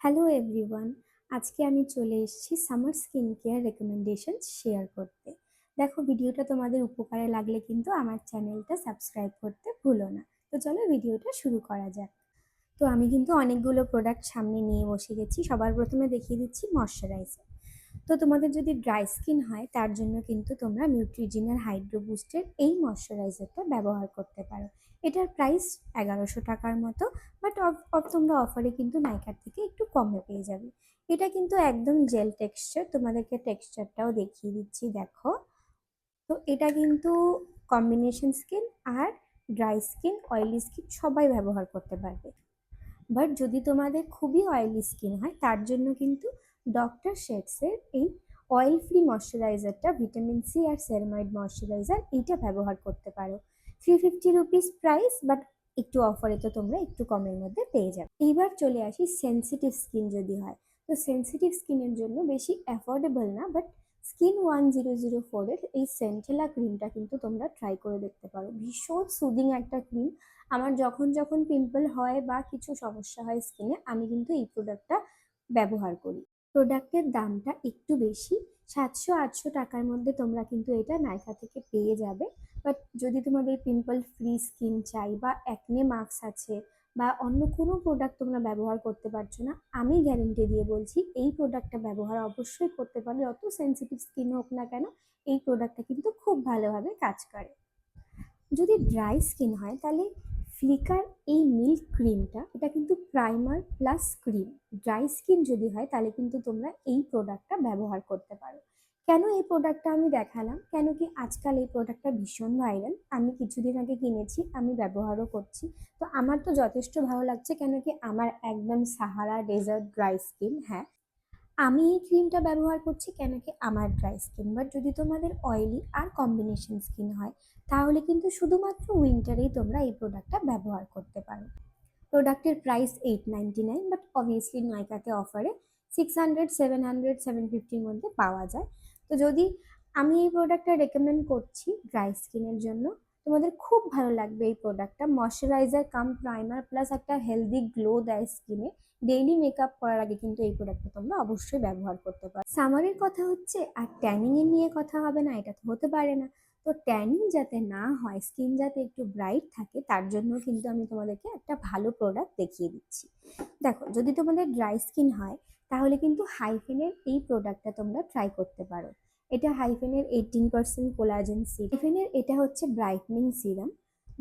Hello everyone, আজকে আমি চলে এসেছি summer skin care recommendation share করতে। দেখো, ভিডিওটা তোমাদের উপকারে লাগলে কিন্তু আমার চ্যানেলটা সাবস্ক্রাইব করতে ভুলো না। তো চলো ভিডিওটা শুরু করা যাক। তো আমি কিন্তু অনেকগুলো প্রোডাক্ট সামনে নিয়ে বসে গেছি। সবার প্রথমে দেখিয়ে দিচ্ছি ময়শ্চারাইজার। তো তোমাদের যদি ড্রাই স্কিন হয় তার জন্য কিন্তু তোমরা নিউট্রিজিনার হাইড্রো বুস্টের এই ময়শ্চারাইজারটা ব্যবহার করতে পারো। এটার প্রাইস 1100 টাকার মতো, বাট তোমরা অফারে কিন্তু নাইকার থেকে একটু কমে পেয়ে যাবে। এটা কিন্তু একদম জেল টেক্সচার, তোমাদেরকে টেক্সচারটাও দেখিয়ে দিচ্ছি, দেখো। তো এটা কিন্তু কম্বিনেশন স্কিন আর ড্রাই স্কিন, অয়েলি স্কিন সবাই ব্যবহার করতে পারবে। বাট যদি তোমাদের খুবই অয়েলি স্কিন হয় তার জন্য কিন্তু ডক্টর শেটসের এই অয়েল ফ্রি ময়শ্চারাইজারটা, ভিটামিন সি আর সেরামাইড ময়শ্চারাইজার, এইটা ব্যবহার করতে পারো। 350 রুপিস প্রাইস, বাট একটু অফারে তো তোমরা একটু কমের মধ্যে পেয়ে যাবে। এইবার চলে আসি সেনসিটিভ স্কিন যদি হয়। তো সেনসিটিভ স্কিনের জন্য বেশি অ্যাফোর্ডেবল না, বাট স্কিন 1004-এর এই সেন্টেলা ক্রিমটা কিন্তু তোমরা ট্রাই করে দেখতে পারো। ভীষণ সুদিং একটা ক্রিম। আমার যখন যখন পিম্পল হয় বা কিছু সমস্যা হয় স্কিনে, আমি কিন্তু এই প্রোডাক্টটা ব্যবহার করি। প্রোডাক্টের দামটা একটু বেশি, 700-800 টাকার মধ্যে তোমরা কিন্তু এটা নাইকা থেকে পেয়ে যাবে। বাট যদি তোমাদের পিম্পল ফ্রি স্কিন চাই বা অ্যাকনে মার্কস আছে বা অন্য কোনো প্রোডাক্ট তোমরা ব্যবহার করতে পারছো না, আমি গ্যারেন্টি দিয়ে বলছি এই প্রোডাক্টটা ব্যবহার অবশ্যই করতে পারো। যত সেন্সিটিভ স্কিন হোক না কেন, এই প্রোডাক্টটা কিন্তু খুব ভালোভাবে কাজ করে। যদি ড্রাই স্কিন হয় তাহলে ফ্লিকার এই মিল্ক ক্রিমটা, এটা কিন্তু primer plus cream. Dry skin যদি হয় তাহলে কিন্তু তোমরা এই প্রোডাক্টটা ব্যবহার করতে পারো। কেন এই প্রোডাক্টটা আমি দেখালাম, কেন কি আজকাল এই প্রোডাক্টটা ভীষণ ভাইরাল। আমি কিছুদিন আগে কিনেছি, আমি ব্যবহারও করছি। তো আমার তো যথেষ্ট ভালো লাগছে, কেন কি আমার একদম সাহারা ডেজার্ট ড্রাই স্কিন। হ্যাঁ, আমি এই ক্রিমটা ব্যবহার করছি কেন কি আমার ড্রাই স্কিন। বাট যদি তোমাদের অয়েলি আর কম্বিনেশন স্কিন হয় তাহলে কিন্তু শুধুমাত্র উইন্টারেই তোমরা এই প্রোডাক্টটা ব্যবহার করতে পারো। প্রোডাক্টের প্রাইস 899, বাট অবভিয়াসলি নয়কাতে অফারে 600, 700, 750-র মধ্যে পাওয়া যায়। তো যদি আমি এই প্রোডাক্টটা রেকমেন্ড করছি ড্রাই স্কিনের জন্য, তোমাদের খুব ভালো লাগবে এই প্রোডাক্টটা। ময়শ্চারাইজার কাম প্রাইমার প্লাস একটা হেলদি গ্লো দেয় স্কিনে। ডেইলি মেকআপ করার আগে কিন্তু এই প্রোডাক্টটা তোমরা অবশ্যই ব্যবহার করতে পারো। সামারের কথা হচ্ছে আর ট্যানিং এর নিয়ে কথা হবে না, এটা তো হতে পারে না। তো ট্যানিং যাতে না হয়, স্কিন যাতে একটু ব্রাইট থাকে, তার জন্য কিন্তু আমি তোমাদেরকে একটা ভালো প্রোডাক্ট দেখিয়ে দিচ্ছি। দেখো, যদি তোমাদের ড্রাই স্কিন হয় তাহলে কিন্তু হাইফেনের এই প্রোডাক্টটা তোমরা ট্রাই করতে পারো। এটা হাইফেনের 18% কোলাজেন সিরাম। হাইফেনের এটা হচ্ছে ব্রাইটনিং সিরাম,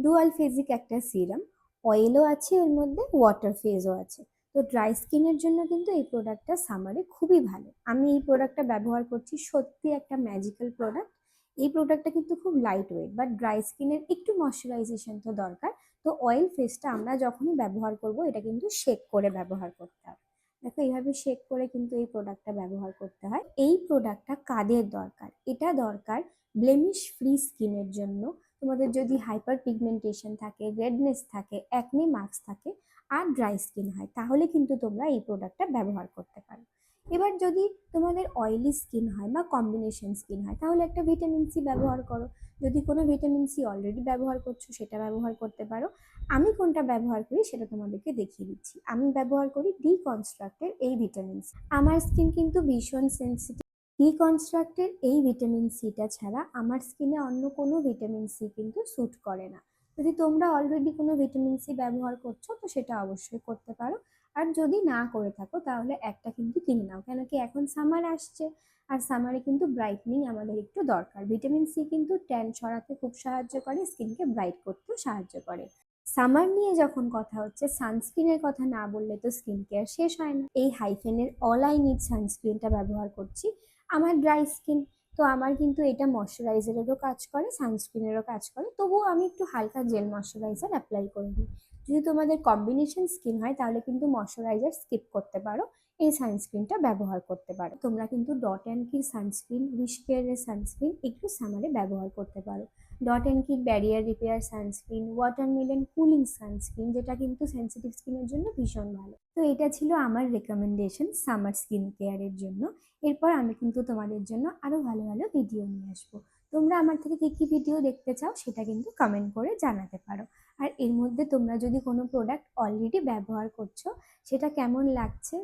ডুয়াল ফেজিক একটা সিরাম। অয়েলও আছে এর মধ্যে, ওয়াটার ফেজও আছে। তো ড্রাই স্কিনের জন্য কিন্তু এই প্রোডাক্টটা সামারে খুবই ভালো। আমি এই প্রোডাক্টটা ব্যবহার করছি, সত্যি একটা ম্যাজিক্যাল প্রোডাক্ট। এই প্রোডাক্টটা কিন্তু খুব লাইট ওয়েট, বাট ড্রাই স্কিনের একটু ময়শ্চারাইজেশন তো দরকার। তো অয়েল ফেসটা আমরা যখনই ব্যবহার করব এটা কিন্তু শেক করে ব্যবহার করতে হবে। দেখো, এইভাবে শেক করে কিন্তু এই প্রোডাক্টটা ব্যবহার করতে হয়। এই প্রোডাক্টটা কাদের দরকার? এটা দরকার ব্লেমিশ ফ্রি স্কিনের জন্য। তোমাদের যদি হাইপার পিগমেন্টেশন থাকে, রেডনেস থাকে, অ্যাকনে মার্কস থাকে আর ড্রাই স্কিন হয় তাহলে কিন্তু তোমরা এই প্রোডাক্টটা ব্যবহার করতে পারো। এবার যদি তোমাদের অয়েলি স্কিন হয় বা কম্বিনেশন স্কিন হয় তাহলে একটা ভিটামিন সি ব্যবহার করো। যদি কোনো ভিটামিন সি অলরেডি ব্যবহার করছো সেটা ব্যবহার করতে পারো। আমি কোনটা ব্যবহার করি সেটা তোমাদেরকে দেখিয়ে দিচ্ছি। আমি ব্যবহার করি ডিকনস্ট্রাক্টের এই ভিটামিন সি। আমার স্কিন কিন্তু ভীষণ সেন্সিটিভ। ডিকনস্ট্রাক্টের এই ভিটামিন সিটা ছাড়া আমার স্কিনে অন্য কোনো ভিটামিন সি কিন্তু স্যুট করে না। যদি তোমরা অলরেডি কোনো ভিটামিন সি ব্যবহার করছো তো সেটা অবশ্যই করতে পারো। আর যদি না করে থাকো তাহলে একটা কিন্তু কিনে নাও, কেন কি এখন সামার আসছে আর সামারে কিন্তু ব্রাইটনিং আমাদের একটু দরকার। ভিটামিন সি কিন্তু ট্যান সরাতে খুব সাহায্য করে, স্কিনকে ব্রাইট করতেও সাহায্য করে। সামার নিয়ে যখন কথা হচ্ছে, সানস্ক্রিনের কথা না বললে তো স্কিন কেয়ার শেষ হয় না। এই হাইফেনের অল আই নিড সানস্ক্রিনটা ব্যবহার করছি। আমার ড্রাই স্কিন, তো আমার কিন্তু এটা ময়শ্চারাইজারেরও কাজ করে, সানস্ক্রিনেরও কাজ করে, তবুও আমি একটু হালকা জেল ময়শ্চারাইজার অ্যাপ্লাই করে দিই। যদি তোমাদের কম্বিনেশন স্কিন হয় তাহলে কিন্তু ময়শ্চারাইজার স্কিপ করতে পারো, এই সানস্ক্রিনটা ব্যবহার করতে পারো। তোমরা কিন্তু ডট অ্যান্ড কির সানস্ক্রিন, উইশ কেয়ারের সানস্ক্রিন একটু সামারে ব্যবহার করতে পারো। ডট অ্যান্ড কির barrier repair sunscreen, watermelon cooling sunscreen, যেটা কিন্তু সেন্সিটিভ স্কিনের জন্য ভীষণ ভালো। তো এটা ছিল আমার রেকমেন্ডেশন সামার স্কিন কেয়ারের জন্য। এরপর আমি কিন্তু তোমাদের জন্য আরো ভালো ভালো ভিডিও নিয়ে আসবো। তোমরা আমার থেকে কি কি ভিডিও দেখতে চাও সেটা কিন্তু কমেন্ট করে জানাতে পারো। আর এর মধ্যে তোমরা যদি কোনো প্রোডাক্ট অলরেডি ব্যবহার করছো, সেটা কেমন লাগছে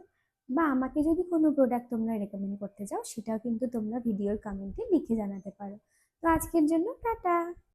বা আমাকে যদি কোনো প্রোডাক্ট তোমরা রেকমেন্ড করতে চাও সেটাও কিন্তু তোমরা ভিডিওর কমেন্টে লিখে জানাতে পারো। তো আজকের জন্য টাটা।